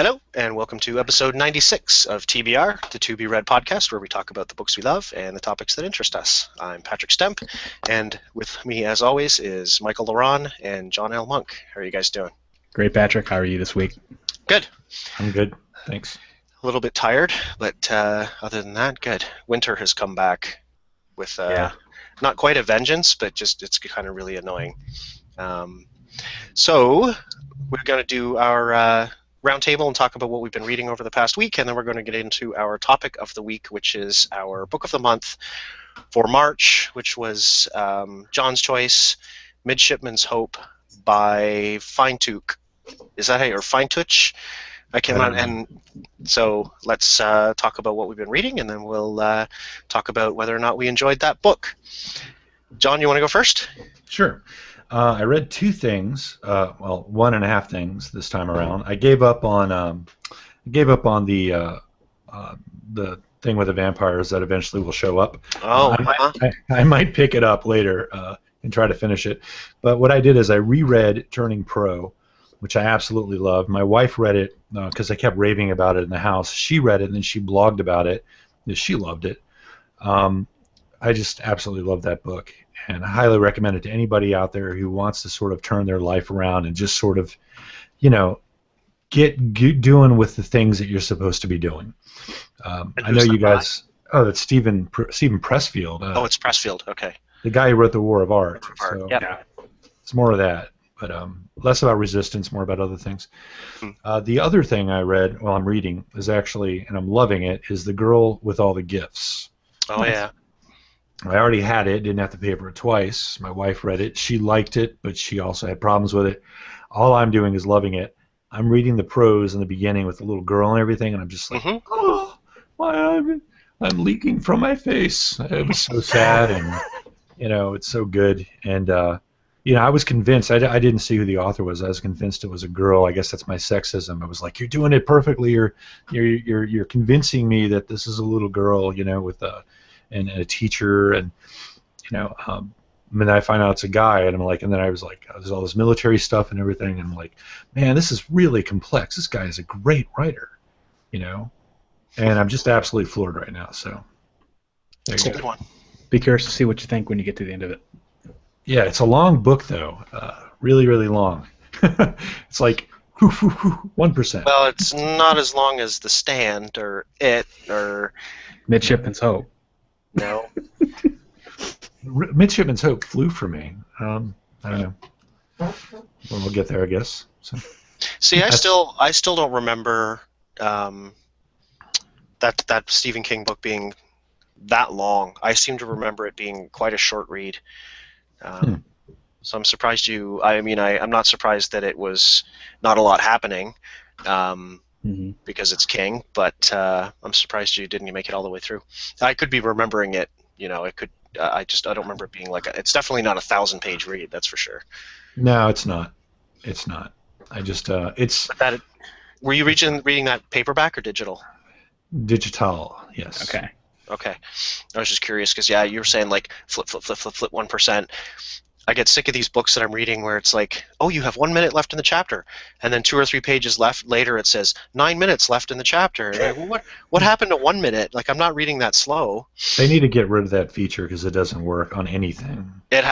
Hello, and welcome to episode 96 of TBR, the To Be Read podcast, where we talk about the books we love and the topics that interest us. I'm Patrick Stemp, and with me, as always, is Michael Ronn and John L. Monk. How are you guys doing? Great, Patrick. How are you this week? Good. I'm good, thanks. A little bit tired, but other than that, good. Winter has come back with not quite a vengeance, but just it's kind of really annoying. So we're going to do our roundtable and talk about what we've been reading over the past week, and then we're going to get into our topic of the week, which is our book of the month for March, which was John's choice, Midshipman's Hope by Feintuch. Is that how you're Feintuch? I cannot. And so let's talk about what we've been reading, and then we'll talk about whether or not we enjoyed that book. John, you want to go first? Sure. I read two things. Well, one and a half things this time around. I gave up on the thing with the vampires that eventually will show up. Oh, I might pick it up later and try to finish it. But what I did is I reread Turning Pro, which I absolutely loved. My wife read it because I kept raving about it in the house. She read it and then she blogged about it. She loved it. I just absolutely love that book, and I highly recommend it to anybody out there who wants to sort of turn their life around and just sort of, get doing with the things that you're supposed to be doing. I know you guys. Oh, that's Stephen Pressfield. It's Pressfield. Okay. The guy who wrote The War of Art. So, yeah. It's more of that, but less about resistance, more about other things. The other thing I read, I'm reading, is actually, and I'm loving it, is The Girl with All the Gifts. Oh, yeah. I already had it, didn't have to pay for it twice. My wife read it. She liked it, but she also had problems with it. All I'm doing is loving it. I'm reading the prose in the beginning with the little girl and everything, and I'm just like, oh, I'm leaking from my face. It was so sad, and, it's so good. And, I was convinced. I didn't see who the author was. I was convinced it was a girl. I guess that's my sexism. I was like, you're doing it perfectly. You're convincing me that this is a little girl, with and a teacher, and then I find out it's a guy, and I'm like, and then I was like, there's all this military stuff and everything, and I'm like, man, this is really complex. This guy is a great writer, and I'm just absolutely floored right now. So That's a good one. Be curious to see what you think when you get to the end of it. Yeah, it's a long book though, really, really long. It's like 1%. Well, it's not as long as The Stand or It or Midshipman's Hope. No. Midshipman's Hope flew for me. I don't know. Well, we'll get there, I guess. So. See, I still don't remember that Stephen King book being that long. I seem to remember it being quite a short read. So I'm surprised you. I'm not surprised that it was not a lot happening because it's King, but I'm surprised you didn't make it all the way through. I could be remembering it. It could. I don't remember it being like it's definitely not a 1,000-page read. That's for sure. No, it's not. It's not. I just it's. Were you reading that paperback or digital? Digital, yes. Okay. I was just curious because you were saying like flip 1%. I get sick of these books that I'm reading where it's like, oh, you have 1 minute left in the chapter, and then 2 or 3 pages later it says 9 minutes left in the chapter. Like, well, what happened to 1 minute? Like, I'm not reading that slow. They need to get rid of that feature because it doesn't work on anything. And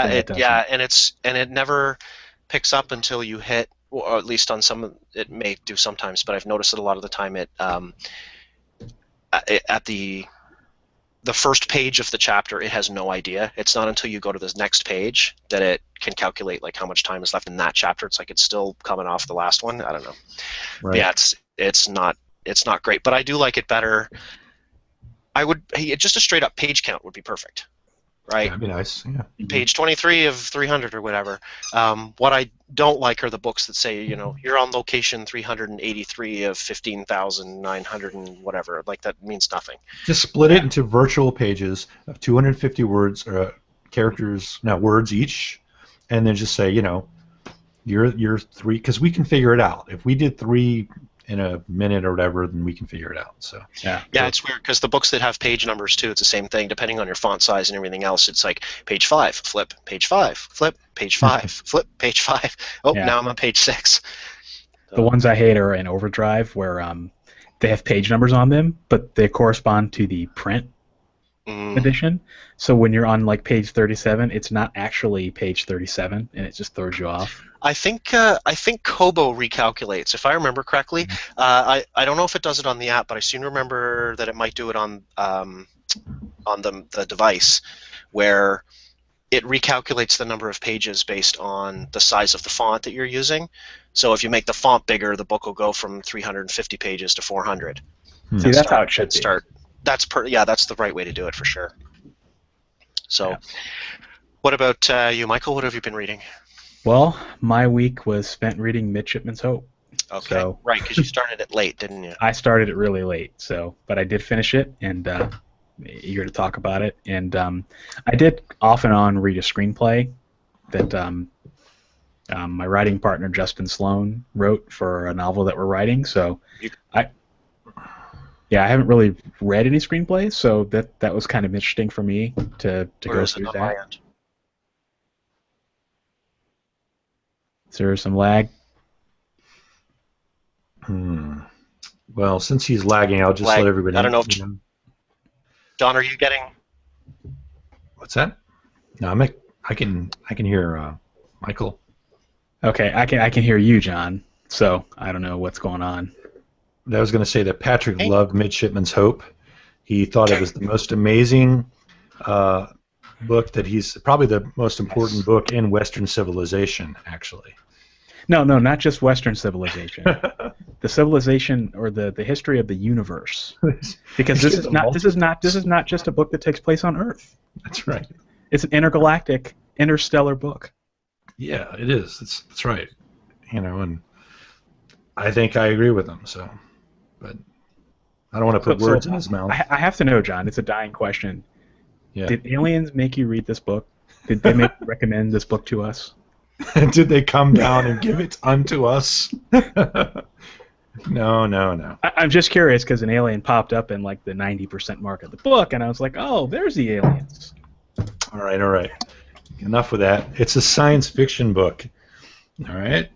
it never picks up until you hit, or at least on some. It may do sometimes, but I've noticed it a lot of the time. At the first page of the chapter, it has no idea. It's not until you go to this next page that it can calculate like how much time is left in that chapter. It's like it's still coming off the last one. I don't know. Right. But yeah, it's not great, but I do like it better. Just a straight up page count would be perfect, right? That'd be nice. Yeah. Page 23 of 300 or whatever. What I don't like are the books that say, you're on location 383 of 15,900 and whatever. Like, that means nothing. Just split it into virtual pages of 250 words or words each, and then just say, you're 3, because we can figure it out. If we did 3 in a minute or whatever, then we can figure it out. So yeah, it's weird because the books that have page numbers too, it's the same thing. Depending on your font size and everything else, it's like page 5, flip, page 5, flip, page 5, flip, page 5. Oh, Yeah. now I'm on page 6. The ones I hate are in Overdrive, where they have page numbers on them, but they correspond to the print edition. So when you're on like page 37, it's not actually page 37, and it just throws you off. I think Kobo recalculates, if I remember correctly. I don't know if it does it on the app, but I seem to remember that it might do it on the device, where it recalculates the number of pages based on the size of the font that you're using. So if you make the font bigger, the book will go from 350 pages to 400. See, that's how it should be. That's the right way to do it for sure. So, What about you, Michael? What have you been reading? Well, my week was spent reading Midshipman's Hope. Okay, So, right, because you started it late, didn't you? I started it really late, but I did finish it, and eager to talk about it. And I did off and on read a screenplay that my writing partner Justin Sloan wrote for a novel that we're writing. So I haven't really read any screenplays, so that was kind of interesting for me to go through that. Is there some lag? Well, since he's lagging, I'll just let everybody know. I don't know if John, are you getting? What's that? No, I can hear Michael. Okay, I can hear you, John. So I don't know what's going on. I was going to say that Patrick loved Midshipman's Hope. He thought it was the most amazing book, that he's probably the most important book in Western civilization, actually. No, not just Western civilization. The civilization or the history of the universe. Because this is not just a book that takes place on Earth. That's right. It's an interstellar book. Yeah, it is. That's right. And I think I agree with him. So, but I don't want to put words in his mouth. I have to know, John. It's a dying question. Yeah. Did aliens make you read this book? Did they recommend this book to us? Did they come down and give it unto us? No. I'm just curious because an alien popped up in like the 90% mark of the book, and I was like, oh, there's the aliens. All right. Enough with that. It's a science fiction book. All right.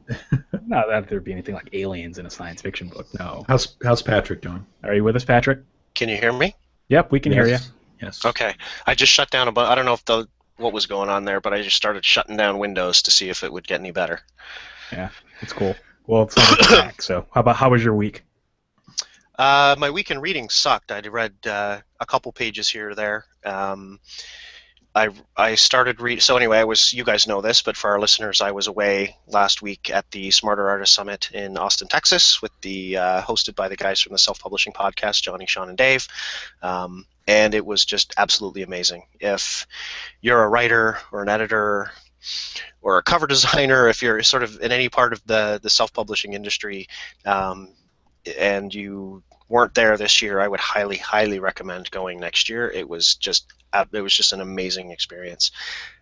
Not that there'd be anything like aliens in a science fiction book. No. How's Patrick doing? Are you with us, Patrick? Can you hear me? Yep, we can hear you. Yes. Okay. I just shut down I don't know if what was going on there, but I just started shutting down Windows to see if it would get any better. Yeah, it's cool. Well, it's not back. So, how was your week? My week in reading sucked. I read a couple pages here or there. I started reading. So anyway, you guys know this, but for our listeners, I was away last week at the Smarter Artist Summit in Austin, Texas, with hosted by the guys from the Self-Publishing Podcast, Johnny, Sean, and Dave. And it was just absolutely amazing. If you're a writer or an editor or a cover designer, if you're sort of in any part of the self-publishing industry, and you weren't there this year, I would highly, highly recommend going next year. It was just an amazing experience.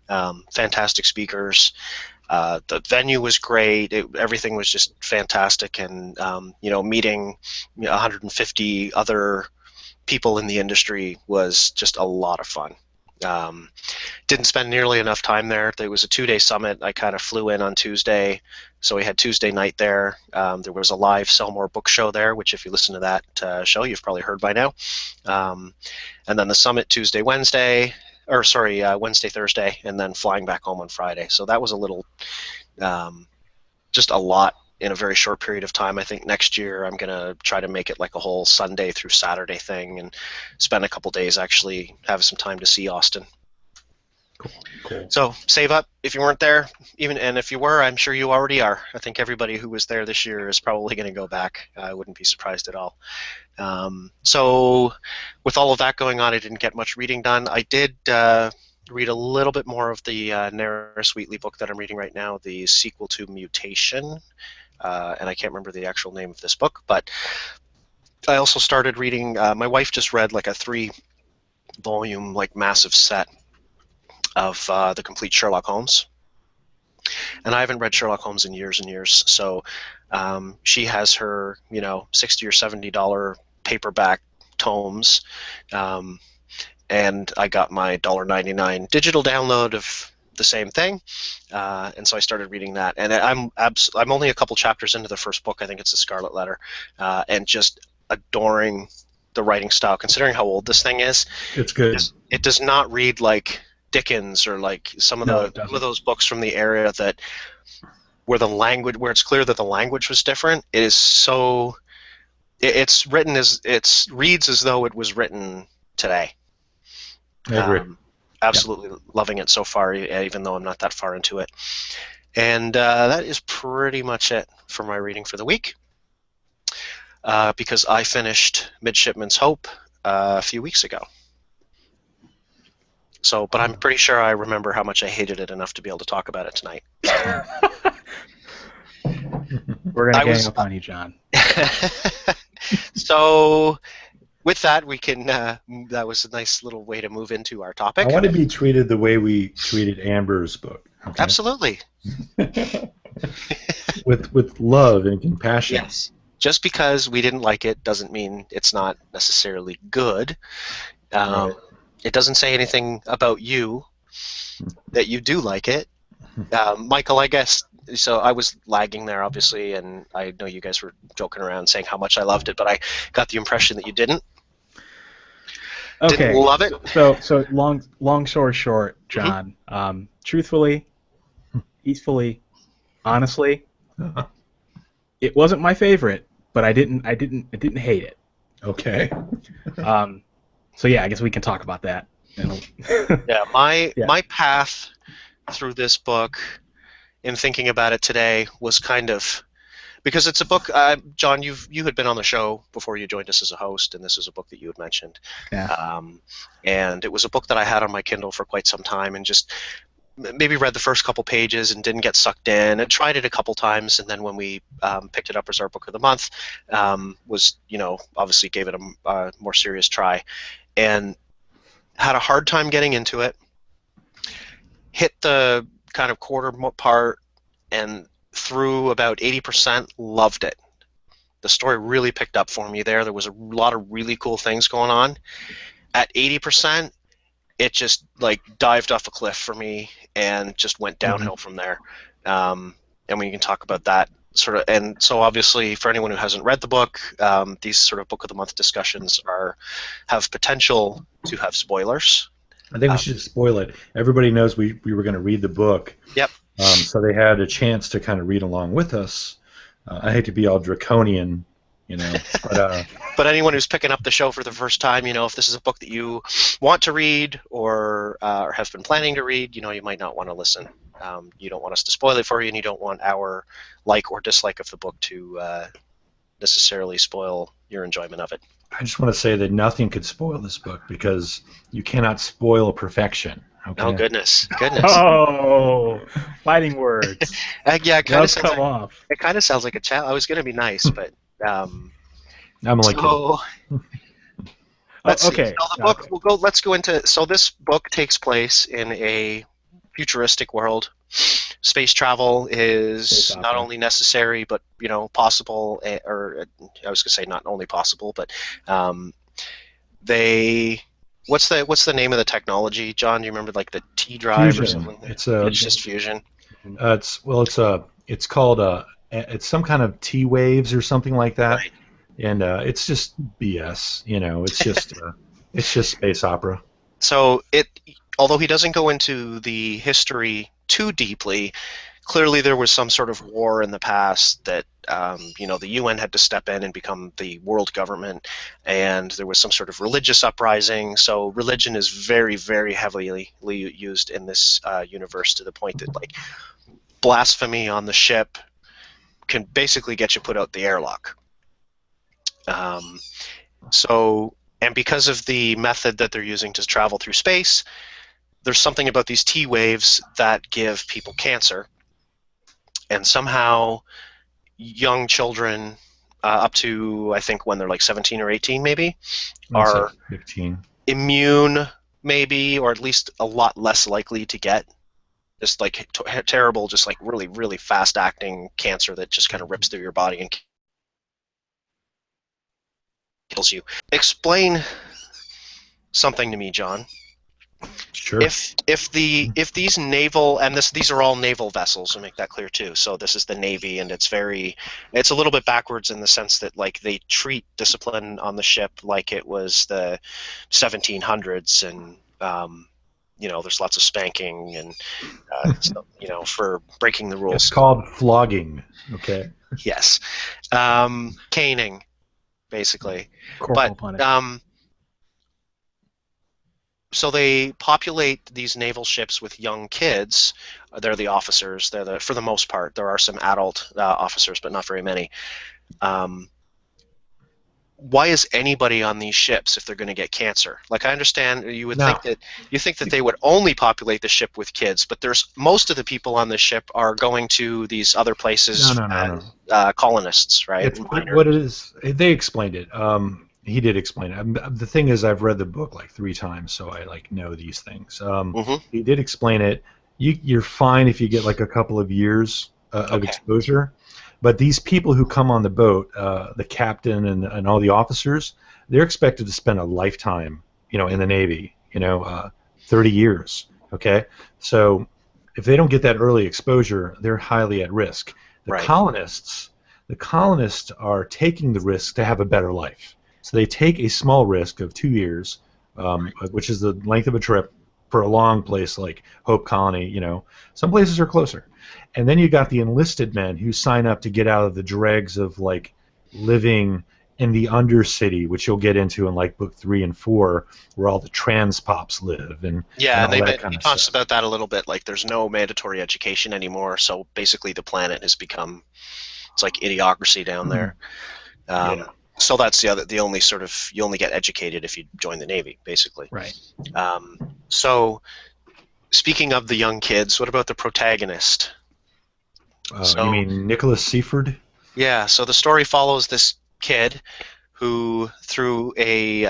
Fantastic speakers. The venue was great. Everything was just fantastic, and meeting 150 other people in the industry was just a lot of fun. Didn't spend nearly enough time there. It was a 2-day summit. I kind of flew in on Tuesday, so we had Tuesday night there. There was a live Sell More book show there, which if you listen to that show, you've probably heard by now. And then the summit Tuesday, Wednesday, Thursday, and then flying back home on Friday. So that was a little, just a lot in a very short period of time. I think next year I'm going to try to make it like a whole Sunday through Saturday thing and spend a couple days actually having some time to see Austin. Cool. So save up if you weren't there, and if you were, I'm sure you already are. I think everybody who was there this year is probably going to go back. I wouldn't be surprised at all. So with all of that going on, I didn't get much reading done. I did read a little bit more of the Naris Wheatley book that I'm reading right now, the sequel to Mutation. And I can't remember the actual name of this book, but I also started reading, my wife just read like a 3-volume like massive set of the complete Sherlock Holmes. And I haven't read Sherlock Holmes in years and years, so she has her, $60 or $70 paperback tomes, and I got my $1.99 digital download of the same thing, and so I started reading that. And I'm only a couple chapters into the first book. I think it's The Scarlet Letter, and just adoring the writing style. Considering how old this thing is, It's good. it does not read like Dickens or like some of those books from the era that where it's clear that the language was different. It is so. It's written it reads as though it was written today. I agree. Absolutely loving it so far, even though I'm not that far into it. And that is pretty much it for my reading for the week. Because I finished Midshipman's Hope a few weeks ago. So, but I'm pretty sure I remember how much I hated it enough to be able to talk about it tonight. We're going to gang up on you, John. So, with that, we can. That was a nice little way to move into our topic. I want to be treated the way we treated Amber's book. Okay? Absolutely. with love and compassion. Yes. Just because we didn't like it doesn't mean it's not necessarily good. Right. It doesn't say anything about you that you do like it. Michael, I guess. So I was lagging there, obviously, and I know you guys were joking around saying how much I loved it, but I got the impression that you didn't. Okay. Didn't love it. So long story short, John. Truthfully, peacefully, honestly, it wasn't my favorite, but I didn't hate it. Okay. So yeah, I guess we can talk about that. Yeah, my path through this book, in thinking about it today, was kind of because it's a book. John, you had been on the show before you joined us as a host, and this is a book that you had mentioned. Yeah. And it was a book that I had on my Kindle for quite some time, and just maybe read the first couple pages and didn't get sucked in. I tried it a couple times, and then when we picked it up as our book of the month, was obviously gave it a more serious try, and had a hard time getting into it. Hit the kind of quarter part, and through about 80%, loved it. The story really picked up for me there. There was a lot of really cool things going on. At 80%, it just like dived off a cliff for me and just went downhill from there. And we can talk about that sort of. And so obviously, for anyone who hasn't read the book, these sort of book of the month discussions have potential to have spoilers. I think we should spoil it. Everybody knows we were going to read the book. Yep. So they had a chance to kind of read along with us. I hate to be all draconian, but anyone who's picking up the show for the first time, if this is a book that you want to read or have been planning to read, you might not want to listen. You don't want us to spoil it for you, and you don't want our like or dislike of the book to necessarily spoil your enjoyment of it. I just want to say that nothing could spoil this book because you cannot spoil perfection. Okay? Oh, goodness. Oh, fighting words. Yeah, it kind of sounds off. It kind of sounds like a challenge. I was going to be nice, but I'm like okay. So the book, let's go into. So this book takes place in a futuristic world. Space travel is not only necessary, but possible. Or I was going to say not only possible, but What's the name of the technology, John? Do you remember, like the T drive fusion. or something? It's just fusion. It's called it's some kind of T waves or something like that, right. And it's just BS. It's just space opera. So although he doesn't go into the history too deeply, clearly there was some sort of war in the past that the UN had to step in and become the world government, and there was some sort of religious uprising. So religion is very, very heavily used in this universe, to the point that like blasphemy on the ship can basically get you put out the airlock. And because of the method that they're using to travel through space, there's something about these T waves that give people cancer. And somehow young children up to, I think, when they're like 17 or 18 maybe, are 15. Immune maybe, or at least a lot less likely to get this like terrible, just like really, really fast-acting cancer that just kind of rips through your body and kills you. Explain something to me, John. Sure. If these naval, and these are all naval vessels, to make that clear too. So this is the Navy, and it's a little bit backwards in the sense that like they treat discipline on the ship like it was the 1700s, and there's lots of spanking and for breaking the rules. It's called flogging. Okay. Yes, caning, basically. Corporal But punishment. so they populate these naval ships with young kids. They're the officers. For the most part. There are some adult officers, but not very many. Why is anybody on these ships if they're going to get cancer? Like, I understand you would think that they would only populate the ship with kids, but there's most of the people on the ship are going to these other places as colonists, right? It's what it is. They explained it. He did explain it. The thing is, I've read the book like 3 times, so I like know these things. He did explain it. You're fine if you get like a couple of years of exposure, but these people who come on the boat, the captain and all the officers, they're expected to spend a lifetime, in the Navy, 30 years. Okay, so if they don't get that early exposure, they're highly at risk. The colonists are taking the risk to have a better life. So they take a small risk of 2 years, which is the length of a trip for a long place like Hope Colony. Some places are closer. And then you got the enlisted men who sign up to get out of the dregs of like living in the Undercity, which you'll get into in like book 3 and 4, where all the trans pops live and he talks about that a little bit. Like, there's no mandatory education anymore, so basically the planet has become, it's like idiocracy down there. So that's the only sort of, you only get educated if you join the Navy, basically. Right. So speaking of the young kids, what about the protagonist? You mean Nicholas Seaford? Yeah, so the story follows this kid who, through a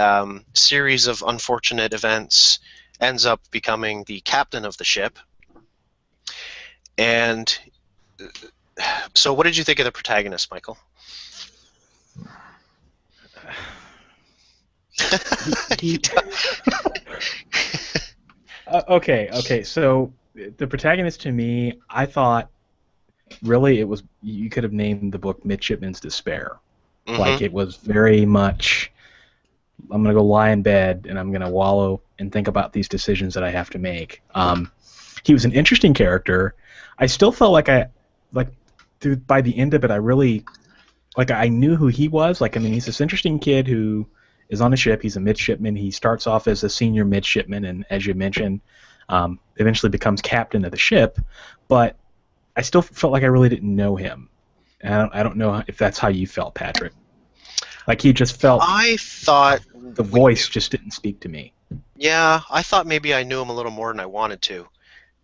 series of unfortunate events, ends up becoming the captain of the ship. And so what did you think of the protagonist, Michael? Okay. So the protagonist, to me, I thought really it was, you could have named the book Midshipman's Despair. Mm-hmm. Like, it was very much, I'm going to go lie in bed and I'm going to wallow and think about these decisions that I have to make. He was an interesting character. I still felt like by the end of it, I really, I knew who he was. He's this interesting kid who is on a ship. He's a midshipman. He starts off as a senior midshipman, and as you mentioned, eventually becomes captain of the ship. But I still felt like I really didn't know him. And I don't know if that's how you felt, Patrick. Like, he just felt. I thought the voice just didn't speak to me. Yeah, I thought maybe I knew him a little more than I wanted to.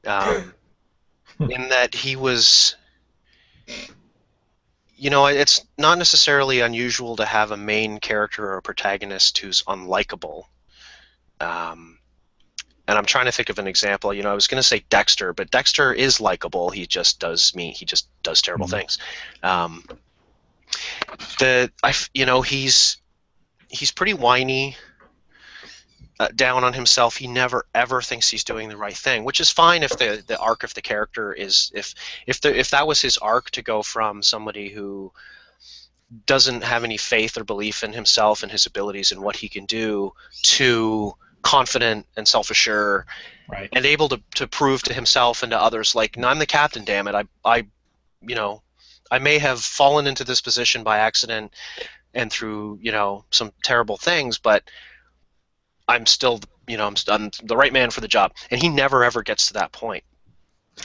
In that he was. It's not necessarily unusual to have a main character or a protagonist who's unlikable. And I'm trying to think of an example. I was going to say Dexter, but Dexter is likable. He just does terrible things. He's pretty whiny, down on himself. He never ever thinks he's doing the right thing, which is fine if the arc of the character is if that was his arc, to go from somebody who doesn't have any faith or belief in himself and his abilities and what he can do to confident and self-assured, right, and able to prove to himself and to others, like, no, I'm the captain, damn it. I may have fallen into this position by accident and through some terrible things, but I'm still I'm the right man for the job. And he never ever gets to that point.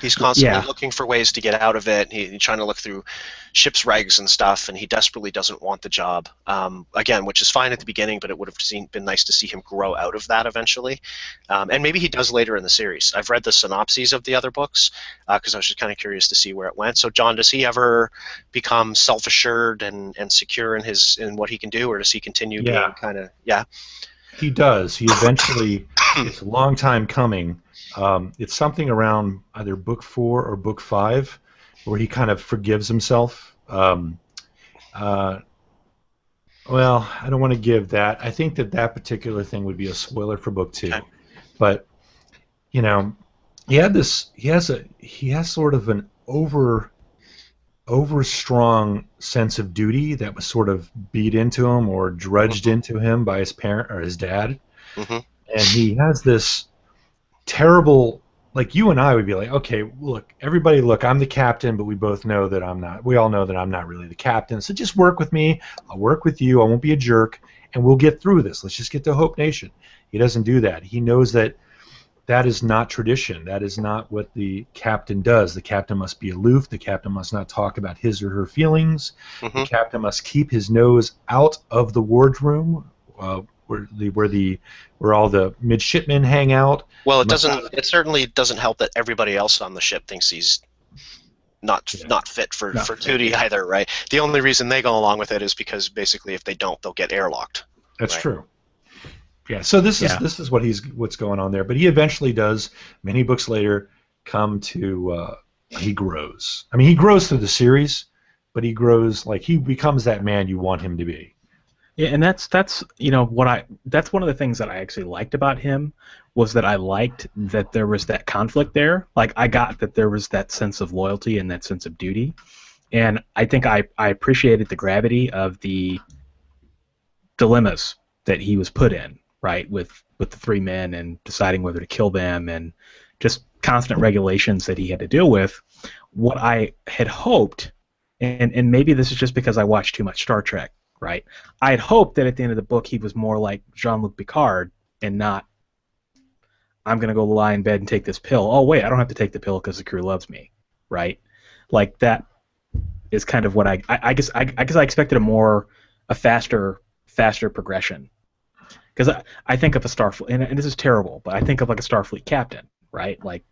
He's constantly looking for ways to get out of it. He's trying to look through ship's regs and stuff, and he desperately doesn't want the job. Again, which is fine at the beginning, but it would have been nice to see him grow out of that eventually. And maybe he does later in the series. I've read the synopses of the other books because I was just kind of curious to see where it went. So, John, does he ever become self-assured and secure in what he can do, or does he continue being kind of He does. He eventually. It's a long time coming. It's something around either book 4 or book 5 where he kind of forgives himself. Well, I don't want to give that. I think that particular thing would be a spoiler for book 2. Okay. But you know, he has sort of an overstrong sense of duty that was sort of beat into him or drudged Hmm. into him by his parent or his dad, Hmm. and he has this terrible, like you and I would be like, okay, look, everybody, look, I'm the captain, but we both know that I'm not. We all know that I'm not really the captain. So just work with me. I'll work with you. I won't be a jerk, and we'll get through this. Let's just get to Hope Nation. He doesn't do that. He knows that that is not tradition. That is not what the captain does. The captain must be aloof. The captain must not talk about his or her feelings. The Hmm. captain must keep his nose out of the wardroom, where all the midshipmen hang out. Well, He must not. it certainly doesn't help that everybody else on the ship thinks he's Yeah, not fit Not for fit, duty yeah. either, right? The only reason they go along with it is because basically if they don't, they'll get airlocked, that's right? true. Yeah. So this is Yeah. this is what's going on there. But he eventually does. Many books later, come to he grows. I mean, he grows through the series, but he grows like he becomes that man you want him to be. Yeah, and that's that's one of the things that I actually liked about him was that I liked that there was that conflict there. Like I got that there was that sense of loyalty and that sense of duty. And I think I appreciated the gravity of the dilemmas that he was put in, right, with the three men and deciding whether to kill them and just constant regulations that he had to deal with. What I had hoped, and maybe this is just because I watched too much Star Trek, right? I had hoped that at the end of the book he was more like Jean-Luc Picard and not I'm gonna go lie in bed and take this pill. Oh wait, I don't have to take the pill because the crew loves me, right? Like that is kind of what I guess I expected a faster progression because I think of a Starfleet and this is terrible, but I think of like a Starfleet captain, right? Like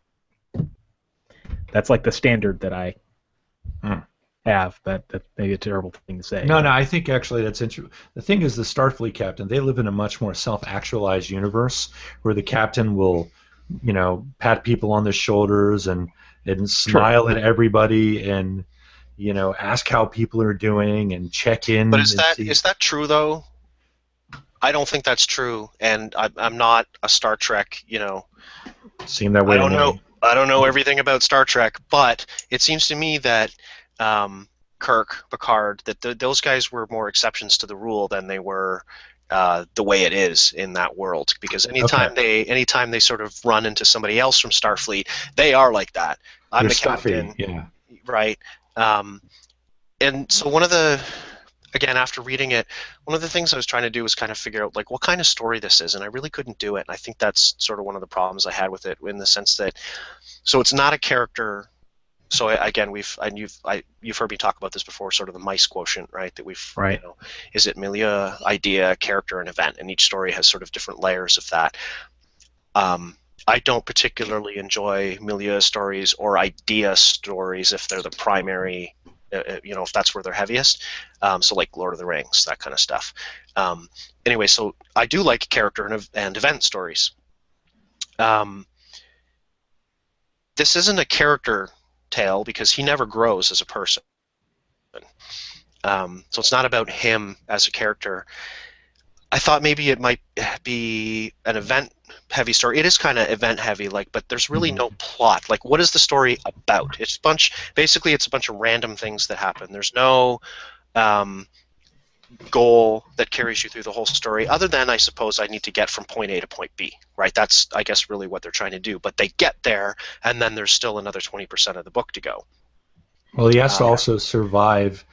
that's like the standard that I Hmm. have. That may be a terrible thing to say, No, but I think actually that's interesting. The thing is, the Starfleet captain, they live in a much more self-actualized universe where the captain will, pat people on the shoulders and true. smile at everybody and, ask how people are doing and check But in and see. is that true though? I don't think that's true, and I'm not a Star Trek, Seemed that I way to don't know. me. I don't know everything about Star Trek, but it seems to me that Kirk, Picard, that those guys were more exceptions to the rule than they were the way it is in that world. Because Okay, anytime they sort of run into somebody else from Starfleet, they are like that. I'm they're the stuffy. captain, Yeah, right? Um, and so again, after reading it, one of the things I was trying to do was kind of figure out like what kind of story this is, and I really couldn't do it. And I think that's sort of one of the problems I had with it, in the sense that it's not a character. So again, you've heard me talk about this before, sort of the mice quotient, right? That Right. is it milieu, idea, character, and event, and each story has sort of different layers of that. Um, I don't particularly enjoy milieu stories or idea stories if they're the primary, if that's where they're heaviest. So like Lord of the Rings, that kind of stuff. Um, anyway, so I do like character and event stories. Um, this isn't a character tale because he never grows as a person. So it's not about him as a character. I thought maybe it might be an event heavy story. It is kind of event heavy, but there's really hmm no plot. Like, what is the story about? Basically, it's a bunch of random things that happen. There's no um, goal that carries you through the whole story, other than, I suppose, I need to get from point A to point B, right? That's, I guess, really what they're trying to do. But they get there, and then there's still another 20% of the book to go. Well, he has to Um, also survive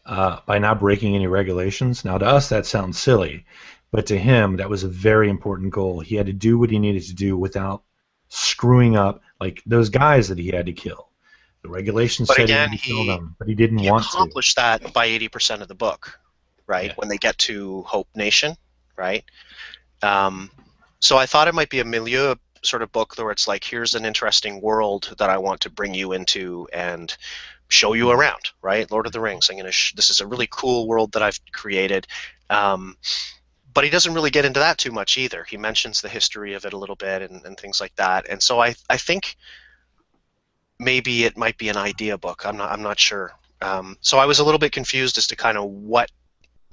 by not breaking any regulations. Now, to us, that sounds silly, but to him, that was a very important goal. He had to do what he needed to do without screwing up, like those guys that he had to kill. The regulations but said he again, had to kill them, but he didn't he want to. accomplished that by 80% of the book, right? Yeah. When they get to Hope Nation, right? Um, so I thought it might be a milieu sort of book where it's like, here's an interesting world that I want to bring you into and show you around, right? Lord of the Rings. This is a really cool world that I've created. Um, but he doesn't really get into that too much either. He mentions the history of it a little bit and things like that. And so I think maybe it might be an idea book. I'm not sure. So I was a little bit confused as to kind of what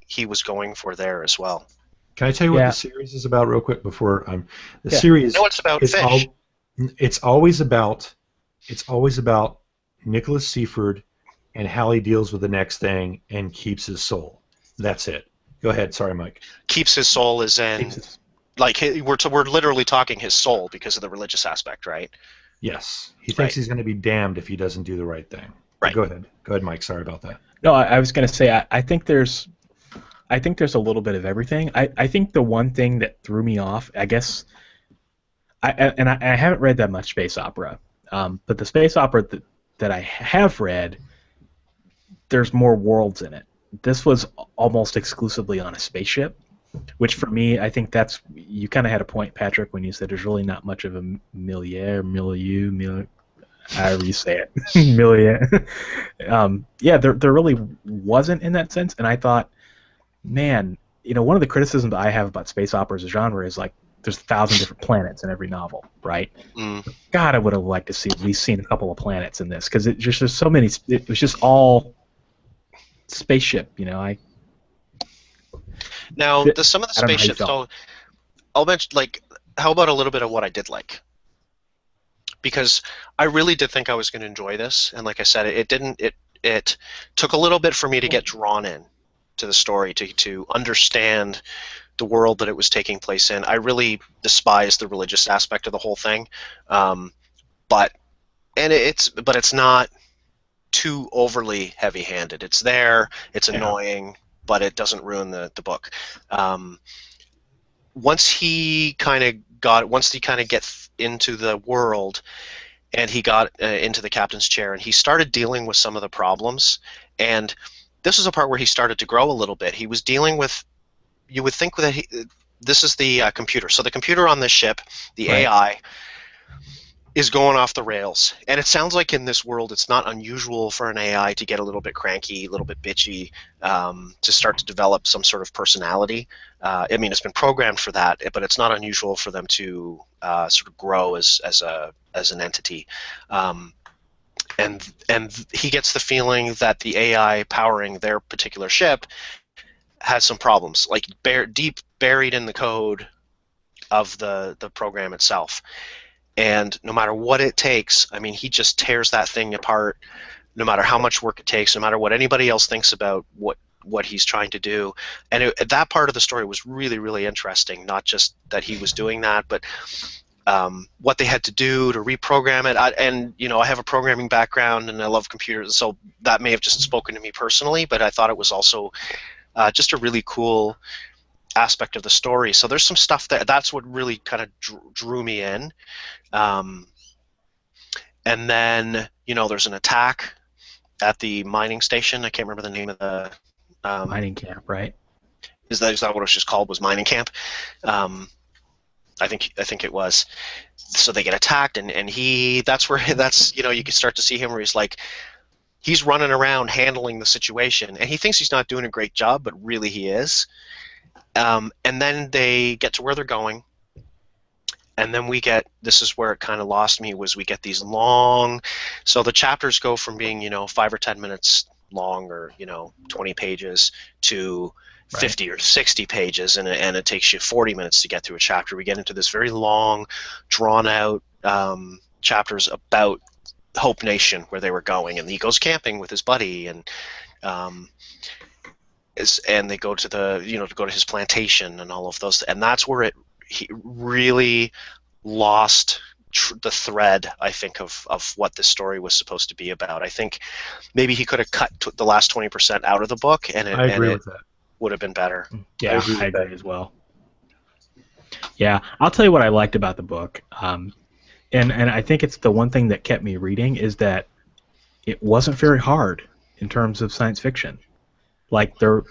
he was going for there as well. Can I tell you what the Yeah. series is about real quick before the Yeah. No, series it's about is fish. all It's always about Nicholas Seaford, and how he deals with the next thing and keeps his soul. That's it. Go ahead. Sorry, Mike. Keeps his soul as in, like, we're literally talking his soul because of the religious aspect, right? Yes. He thinks he's going to be damned if he doesn't do the right thing. Right. Go ahead. Go ahead, Mike. Sorry about that. No, I was going to say I think there's a little bit of everything. I think the one thing that threw me off, I guess, I haven't read that much space opera, but the space opera that I have read, there's more worlds in it. This was almost exclusively on a spaceship, which for me, I think you kind of had a point, Patrick, when you said there's really not much of a milieu, however you say it, milieu. Yeah, there really wasn't in that sense, and I thought, man, one of the criticisms I have about space opera as a genre is like there's 1,000 different planets in every novel, right? God, I would have liked to see at least seen a couple of planets in this because there's so many. It was just all spaceship, Now, some of the spaceships. So I'll mention, like, how about a little bit of what I did like? Because I really did think I was going to enjoy this, and like I said, it didn't. It took a little bit for me to get drawn in to the story, to understand the world that it was taking place in. I really despised the religious aspect of the whole thing, but it's not too overly heavy-handed. It's there. It's annoying, but it doesn't ruin the book. Once he kind of gets into the world, and he got into the captain's chair, and he started dealing with some of the problems, and this is a part where he started to grow a little bit. He was dealing with, you would think that this is the computer. So the computer on this ship, the AI, is going off the rails. And it sounds like in this world it's not unusual for an AI to get a little bit cranky, a little bit bitchy, to start to develop some sort of personality. I mean, it's been programmed for that, but it's not unusual for them to sort of grow as an entity. And he gets the feeling that the AI powering their particular ship has some problems, like deep buried in the code of the program itself. And no matter what it takes, I mean, he just tears that thing apart, no matter how much work it takes, no matter what anybody else thinks about what he's trying to do. And that part of the story was really, really interesting, not just that he was doing that, but what they had to do to reprogram it. I have a programming background, and I love computers, so that may have just spoken to me personally, but I thought it was also just a really cool aspect of the story. So there's some stuff that's what really kind of drew me in. And then there's an attack at the mining station. I can't remember the name of the mining camp, right? Is that what it was just called? Was mining camp? I think it was. So they get attacked, and you can start to see him where he's like, he's running around handling the situation, and he thinks he's not doing a great job, but really he is. And then they get to where they're going, and then this is where it kind of lost me, was we get these long, so the chapters go from being 5 or 10 minutes long, or 20 pages, to 50 or 60 pages, and it takes you 40 minutes to get through a chapter. We get into this very long, drawn-out chapters about Hope Nation, where they were going, and he goes camping with his buddy, and they go to to go to his plantation and all of those, and that's where he really lost the thread, I think, of what the story was supposed to be about. I think maybe he could have cut the last 20% out of the book, and I agree with that. Would have been better. Yeah, I agree as well. Yeah, I'll tell you what I liked about the book, and I think it's the one thing that kept me reading, is that it wasn't very hard in terms of science fiction. Like there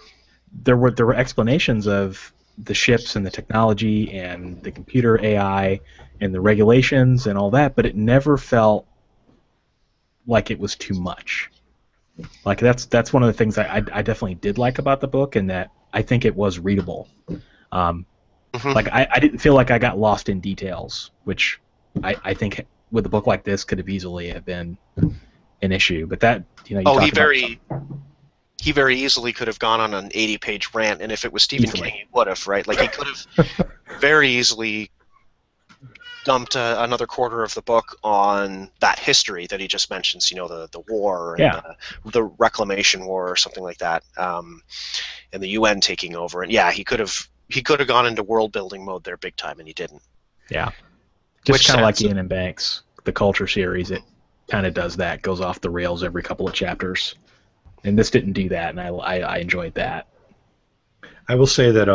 were explanations of the ships and the technology and the computer AI and the regulations and all that, but it never felt like it was too much. Like that's one of the things I definitely did like about the book, and that I think it was readable. Like I didn't feel like I got lost in details, which I think with a book like this could have easily have been an issue. But that he very easily could have gone on an 80-page rant, and if it was Stephen King, he would have, right? Like he could have very easily dumped another quarter of the book on that history that he just mentions, the war and the Reclamation War or something like that, and the UN taking over. And yeah, he could have gone into world building mode there big time, and he didn't. Yeah, just kind of like Ian and Banks, the Culture series. It kind of does that, goes off the rails every couple of chapters, and this didn't do that, and I enjoyed that. I will say that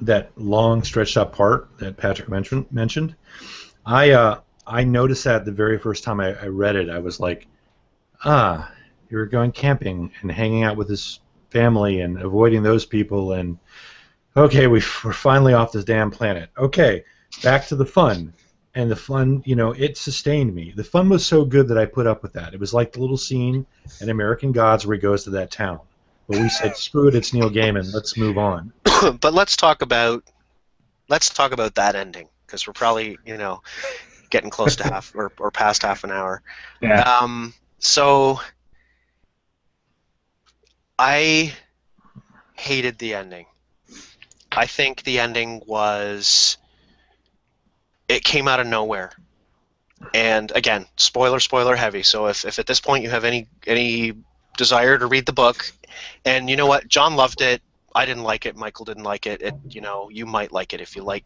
that long stretched out part that Patrick mentioned, I noticed that the very first time I read it. I was like, you're going camping and hanging out with his family and avoiding those people, and okay, we're finally off this damn planet. Okay, back to the fun. And the fun, it sustained me. The fun was so good that I put up with that. It was like the little scene in American Gods where he goes to that town. But we said, screw it, it's Neil Gaiman. Let's move on. But let's talk about that ending, because we're probably getting close to half or past half an hour. Yeah. So I hated the ending. I think the ending it came out of nowhere. And again, spoiler heavy. So if at this point you have any desire to read the book, and you know what, John loved it, I didn't like it, Michael didn't like it. You might like it if you like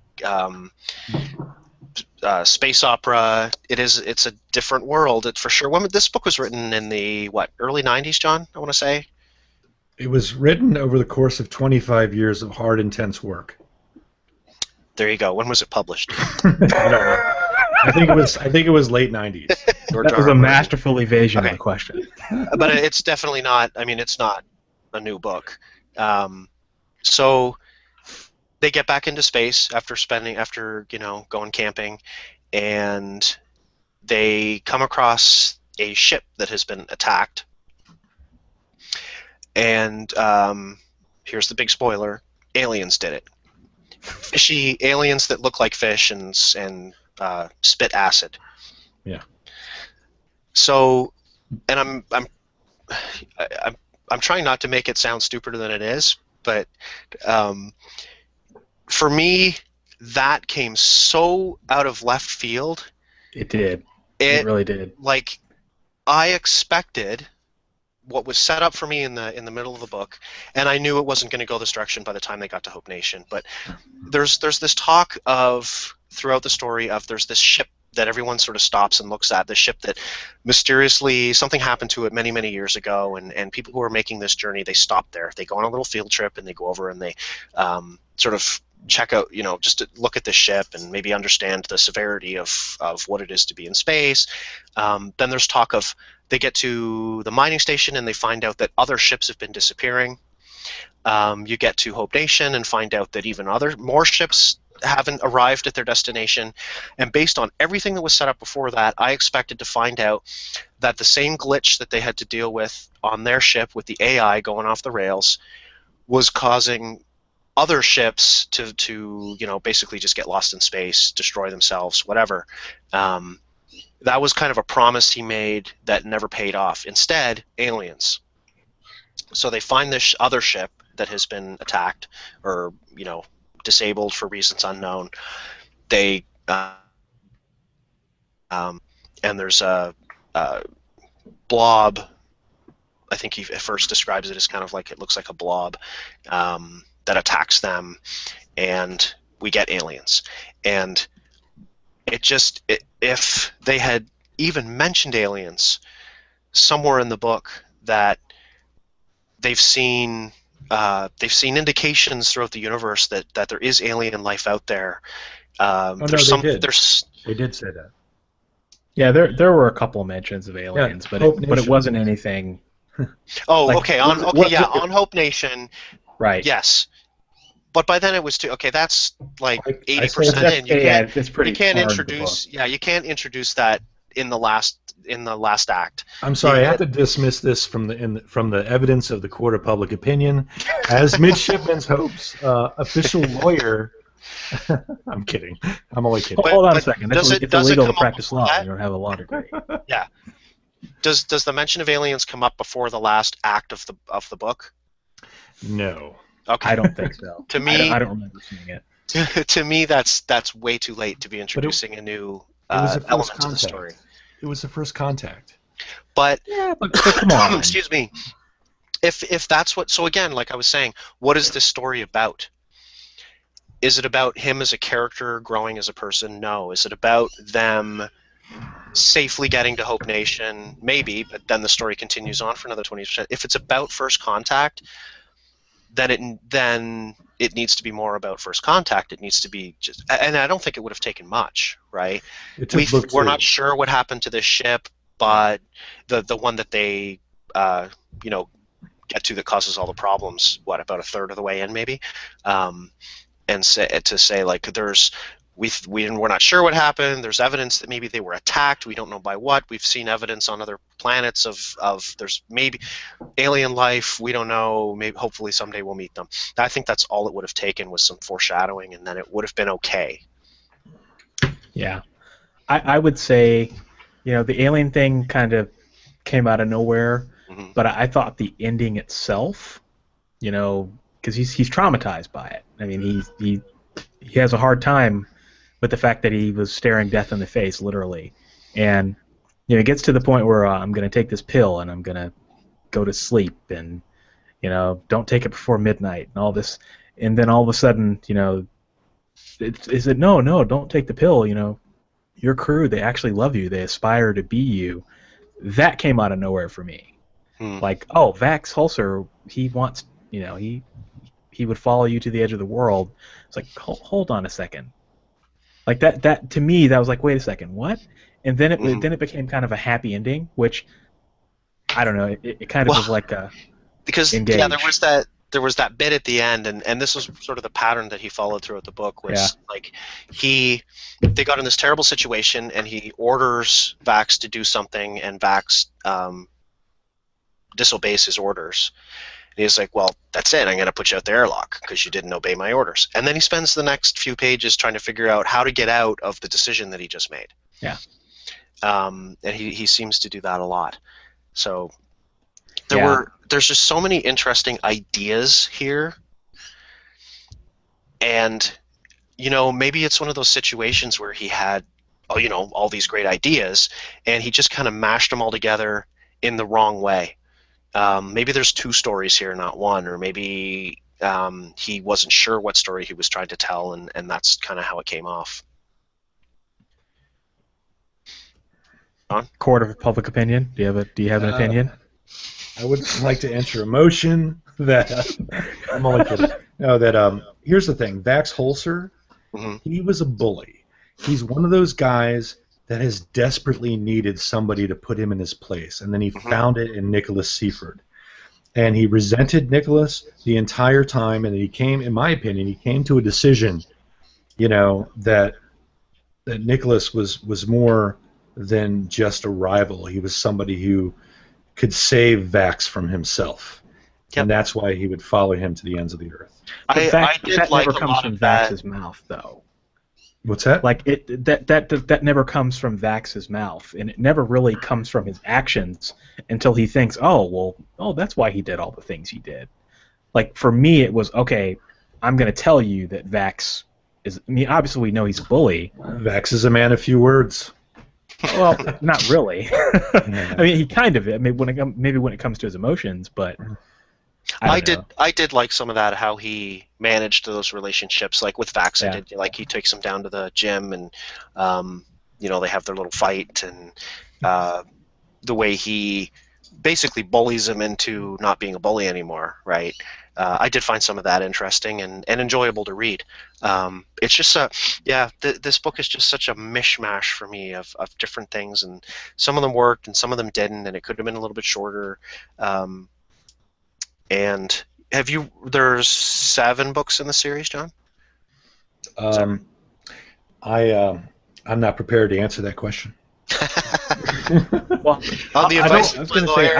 space opera. It's a different world. It's for sure. This book was written in the early '90s, John, I want to say. It was written over the course of 25 years of hard, intense work. There you go. When was it published? I don't know. I think it was late '90s. That was a masterful evasion of the question. But it's definitely not. I mean, it's not a new book. So they get back into space after going camping, and they come across a ship that has been attacked. And here's the big spoiler: aliens did it. Fishy aliens that look like fish and spit acid. Yeah. So, and I'm trying not to make it sound stupider than it is, but for me, that came so out of left field. It did. It really did. Like, I expected what was set up for me in the middle of the book, and I knew it wasn't going to go this direction by the time they got to Hope Nation. But there's this talk of throughout the story of there's this ship that everyone sort of stops and looks at, the ship that mysteriously something happened to it many years ago, and people who are making this journey, they stop there. They go on a little field trip and they go over and they sort of check out, just to look at the ship and maybe understand the severity of what it is to be in space. Then there's talk of they get to the mining station and they find out that other ships have been disappearing. You get to Hope Nation and find out that even more ships haven't arrived at their destination. And based on everything that was set up before that, I expected to find out that the same glitch that they had to deal with on their ship with the AI going off the rails was causing other ships to basically just get lost in space, destroy themselves, whatever. That was kind of a promise he made that never paid off. Instead, aliens. So they find this other ship that has been attacked or disabled for reasons unknown. They and there's a blob. I think he at first describes it as kind of like it looks like a blob that attacks them, and we get aliens. And if they had even mentioned aliens somewhere in the book, that they've seen indications throughout the universe that there is alien life out there. They did say that. Yeah, there were a couple of mentions of aliens, but it wasn't anything. Okay. On Hope Nation, right? Yes, but by then it was too. Okay, that's like 80% in. You can't introduce that in the last act. I'm sorry, I have to dismiss this from the evidence of the court of public opinion. As Midshipman's Hope's official lawyer, I'm kidding. I'm only kidding. Hold on a second. It's illegal to practice law. You don't have a law degree. Yeah. Does the mention of aliens come up before the last act of the book? No. Okay. I don't think so. To me, I don't remember seeing it. To me, that's way too late to be introducing a new It was the first element to the story. contact. It was the first contact. But Yeah, but come on. excuse me. If that's what, so again, like I was saying, what is this story about? Is it about him as a character growing as a person? No. Is it about them safely getting to Hope Nation? Maybe, but then the story continues on for another 20%. If it's about First Contact, then it needs to be more about First Contact. It needs to be just, and I don't think it would have taken much, right? It took book We're two. not sure what happened to this ship, but the one that they get to that causes all the problems, what, about a third of the way in, maybe, and say like we're not sure what happened. There's evidence that maybe they were attacked. We don't know by what. We've seen evidence on other planets of there's maybe alien life. We don't know. Maybe hopefully someday we'll meet them. I think that's all it would have taken was some foreshadowing, and then it would have been okay. Yeah, I would say, the alien thing kind of came out of nowhere, but I thought the ending itself, because he's traumatized by it. I mean, he has a hard time with the fact that he was staring death in the face, literally, and it gets to the point where I'm going to take this pill and I'm going to go to sleep, and don't take it before midnight and all this, and then all of a sudden, is it no, don't take the pill, your crew, they actually love you, they aspire to be you. That came out of nowhere for me. Like, oh, Vax Hulser, he wants, he would follow you to the edge of the world. It's like, hold on a second. Like that to me, that was like, wait a second, what? And then it became kind of a happy ending, which I don't know. It kind of was like a because engage. Yeah, there was that bit at the end, and this was sort of the pattern that he followed throughout the book. Was like they got in this terrible situation, and he orders Vax to do something, and Vax disobeys his orders. And he's like, well, that's it. I'm going to put you out the airlock because you didn't obey my orders. And then he spends the next few pages trying to figure out how to get out of the decision that he just made. Yeah. And he seems to do that a lot. So there's just so many interesting ideas here. And, maybe it's one of those situations where he had, all these great ideas, and he just kind of mashed them all together in the wrong way. Maybe there's two stories here, not one, or maybe he wasn't sure what story he was trying to tell, and that's kind of how it came off. Ron? Court of public opinion. Do you have an opinion? I would like to enter a motion that I'm only kidding. No, that here's the thing. Vax Hulser, he was a bully. He's one of those guys that has desperately needed somebody to put him in his place, and then he found it in Nicholas Seaford. And he resented Nicholas the entire time, and he came, in my opinion, he came to a decision, that Nicholas was more than just a rival. He was somebody who could save Vax from himself. Yep. And that's why he would follow him to the ends of the earth. That never comes from Vax's mouth, though. What's that? Like that never comes from Vax's mouth, and it never really comes from his actions until he thinks, oh, that's why he did all the things he did. Like, for me, it was, okay, I'm going to tell you that Vax is. I mean, obviously we know he's a bully. Vax is a man of few words. Well, not really. I mean, he kind of. I mean, maybe when it comes to his emotions, but. I did like some of that, how he managed those relationships, like with Vax. I did like he takes him down to the gym, and they have their little fight, and the way he basically bullies him into not being a bully anymore, right? I did find some of that interesting and enjoyable to read. It's just this book is just such a mishmash for me of different things, and some of them worked and some of them didn't, and it could have been a little bit shorter. And there's 7 books in the series, John? I'm not prepared to answer that question. Well, on the advice I was going to say,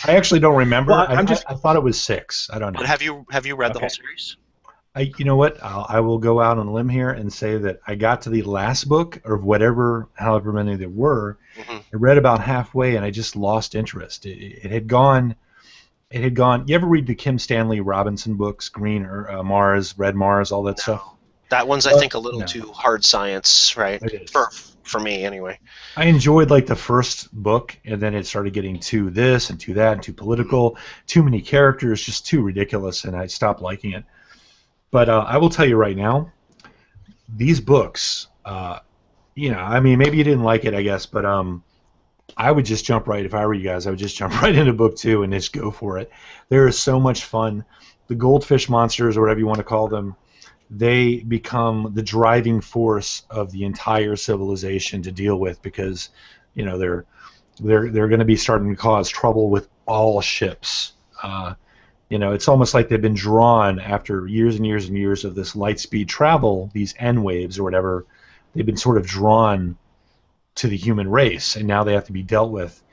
I actually don't remember. Well, I thought it was 6. I don't know. But have you read the whole series? You know what? I will go out on a limb here and say that I got to the last book, or however many there were. I read about halfway, and I just lost interest. It had gone it had gone. You ever read the Kim Stanley Robinson books, Green or Mars, Red Mars, all that stuff? That one's, I think, a little No. too hard science, right? It is. For me, anyway. I enjoyed like the first book, and then it started getting too this and too that and too political, too many characters, just too ridiculous, and I stopped liking it. But I will tell you right now, these books, I mean, maybe you didn't like it, I guess, but I would just jump right, if I were you guys, I would just jump right into book 2 and just go for it. There is so much fun. The goldfish monsters, or whatever you want to call them, they become the driving force of the entire civilization to deal with, because they're going to be starting to cause trouble with all ships. It's almost like they've been drawn after years and years and years of this light speed travel, these N waves or whatever. They've been sort of drawn to the human race, and now they have to be dealt with.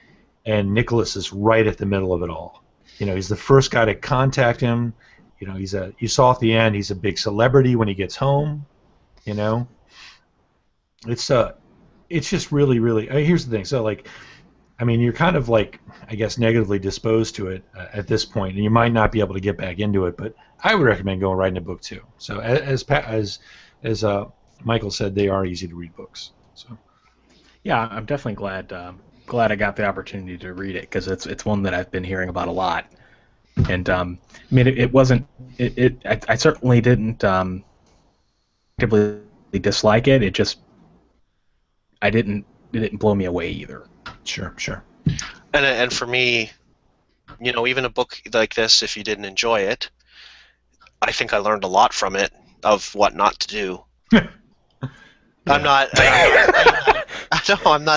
And Nicholas is right at the middle of it all. He's the first guy to contact him. You saw at the end, he's a big celebrity when he gets home. It's just really, really. Here's the thing. So you're kind of I guess negatively disposed to it at this point, and you might not be able to get back into it. But I would recommend going right into book 2. So as Michael said, they are easy to read books. So Yeah, I'm definitely glad I got the opportunity to read it, because it's one that I've been hearing about a lot. And it wasn't. I certainly didn't actively dislike it. It just it didn't blow me away either. Sure. And for me, even a book like this, if you didn't enjoy it, I think I learned a lot from it of what not to do. I'm not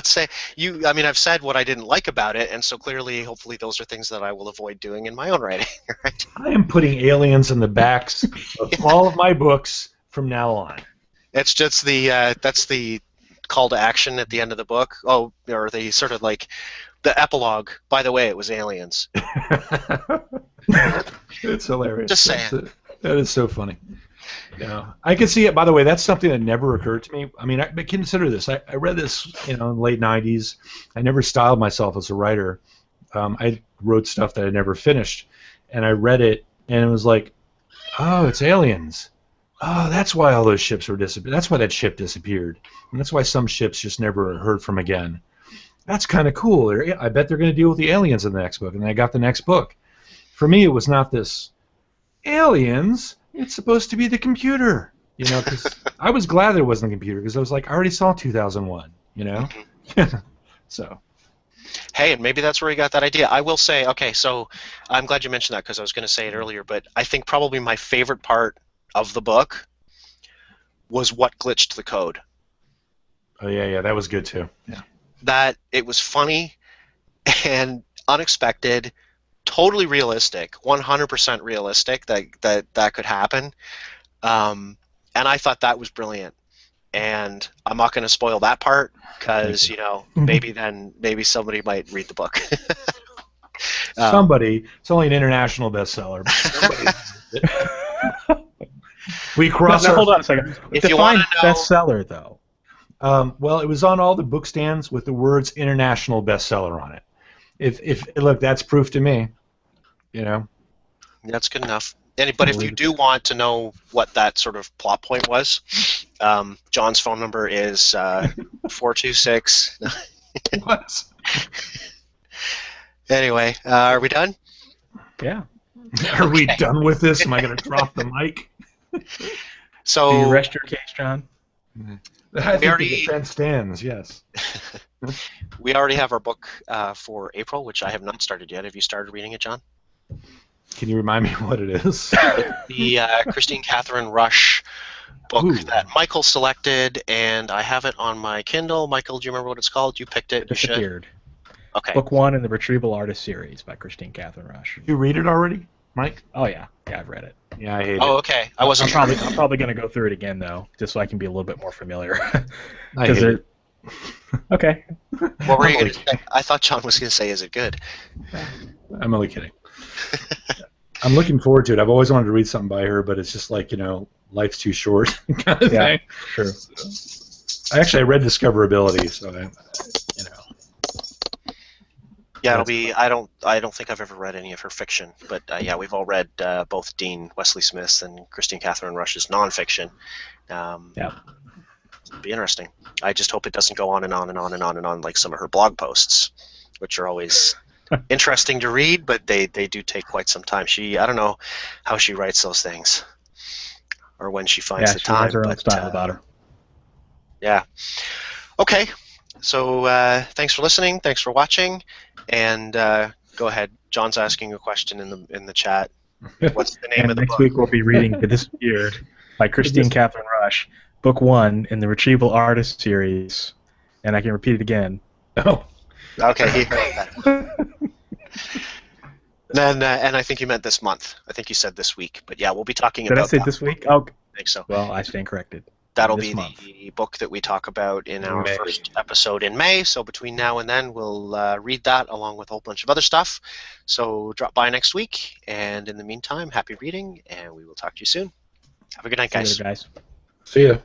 saying you. I mean, I've said what I didn't like about it, and so clearly, hopefully, those are things that I will avoid doing in my own writing. Right? I am putting aliens in the backs of all of my books from now on. It's just that's the call to action at the end of the book. Oh, or the sort of the epilogue. By the way, it was aliens. It's hilarious. Just saying. That is so funny. Yeah, I can see it. By the way, that's something that never occurred to me. I mean, but consider this. I read this, in the late '90s. I never styled myself as a writer. I wrote stuff that I never finished, and I read it, and it was like, oh, it's aliens. Oh, that's why all those ships were disappeared. That's why that ship disappeared, and that's why some ships just never heard from again. That's kind of cool. I bet they're going to deal with the aliens in the next book, and then I got the next book. For me, it was not this aliens. It's supposed to be the computer, because I was glad that it wasn't the computer, because I was like, I already saw 2001, So. Hey, and maybe that's where he got that idea. I will say, okay, so I'm glad you mentioned that, because I was going to say it earlier, but I think probably my favorite part of the book was what glitched the code. Oh, yeah, that was good too. Yeah. That it was funny and unexpected, totally realistic, 100% realistic that could happen, and I thought that was brilliant. And I'm not going to spoil that part, because maybe somebody might read the book. Somebody. It's only an international bestseller. We cross. Hold on a second. If Define you want to know, bestseller, though. Well, it was on all the book stands with the words "international bestseller" on it. If look, that's proof to me. That's good enough. But if you do want to know what that sort of plot point was, John's phone number is 426. What? Anyway, are we done? Yeah. Are we done with this? Am I going to drop the mic? So do you rest your case, John? I think the defense stands. Yes. We already have our book for April, which I have not started yet. Have you started reading it, John? Can you remind me what it is? The Christine Catherine Rush book that Michael selected, and I have it on my Kindle. Michael, do you remember what it's called? You picked it. Disappeared. Okay. Book 1 in the Retrieval Artist series by Christine Catherine Rush. You read it already, Mike? Oh yeah, I've read it. Yeah, I hate it. Oh, okay. I wasn't. I'm probably going to go through it again though, just so I can be a little bit more familiar. I hate it. Okay. What were you going to say? I thought John was going to say, "Is it good?" I'm only kidding. I'm looking forward to it. I've always wanted to read something by her, but it's just like, life's too short kind of thing. True. I read Discoverability, so Yeah, it'll That's- be. I don't think I've ever read any of her fiction, but yeah, we've all read both Dean Wesley Smith's and Christine Catherine Rush's nonfiction. Yeah. It'll be interesting. I just hope it doesn't go on and on and on and on and on like some of her blog posts, which are always interesting to read, but they do take quite some time. I don't know how she writes those things or when she finds Yeah, the she has time, her own but style about her. yeah. Okay, so thanks for listening, thanks for watching, and go ahead. John's asking a question in the chat. What's the name And of the next book? week we'll be reading The Disappeared by Christine Catherine Rush, book 1 in the Retrieval Artist series. And I can repeat it again. Oh. Okay, he heard that. Then, and I think you meant this month. I think you said this week, but yeah, we'll be talking Did I about say that. this week? Oh, I think so. well, I stand corrected. That'll this be month. the book that we talk about in our May. first episode in May. So between now and then, we'll read that along with a whole bunch of other stuff. So drop by next week, and in the meantime, happy reading, and we will talk to you soon. Have a good night, See you guys. later, guys. See ya.